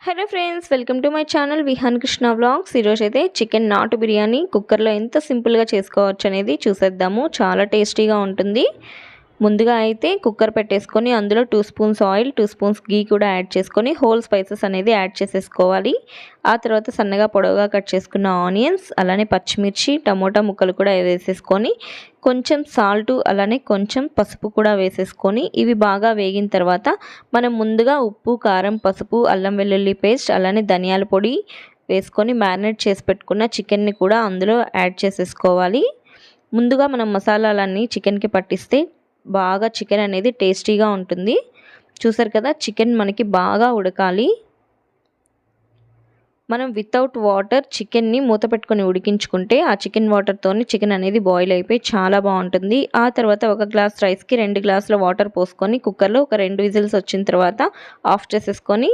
Hello friends, welcome to my channel Vihaan Krishna vlogs. ఈరోజు అయితే chicken నాటు బిర్యానీ కుక్కర్లో ఎంత సింపుల్గా చేసుకోవచ్చు అనేది చూసేద్దాము. చాలా టేస్టీగా ఉంటుంది. ముందుగా అయితే కుక్కర్ పెట్టేసుకొని అందులో 2 స్పూన్స్ ఆయిల్, 2 స్పూన్స్ గీ కూడా యాడ్ చేసుకొని హోల్ స్పైసెస్ అనేది యాడ్ చేసేసుకోవాలి. ఆ తర్వాత సన్నగా పొడవుగా కట్ చేసుకున్న ఆనియన్స్, అలానే పచ్చిమిర్చి, టమోటా ముక్కలు కూడా వేసేసుకొని కొంచెం సాల్ట్, అలానే కొంచెం పసుపు కూడా వేసేసుకొని ఇవి బాగా వేగిన తర్వాత మనం ముందుగా ఉప్పు, కారం, పసుపు, అల్లం వెల్లుల్లి పేస్ట్, అలానే ధనియాల పొడి వేసుకొని మ్యారినేట్ చేసి పెట్టుకున్న చికెన్ని కూడా అందులో యాడ్ చేసేసుకోవాలి. ముందుగా మనం మసాలాలన్నీ చికెన్కి పట్టిస్తే బాగా చికెన్ అనేది టేస్టీగా ఉంటుంది. చూసారు కదా, చికెన్ మనకి బాగా ఉడకాలి. మనం వితౌట్ వాటర్ చికెన్ని మూత పెట్టుకొని ఉడికించుకుంటే ఆ చికెన్ వాటర్తోని చికెన్ అనేది బాయిల్ అయిపోయి చాలా బాగుంటుంది. ఆ తర్వాత ఒక గ్లాస్ రైస్కి 2 గ్లాసుల వాటర్ పోసుకొని కుక్కర్లో ఒక 2 విజిల్స్ వచ్చిన తర్వాత ఆఫ్ చేసేసుకొని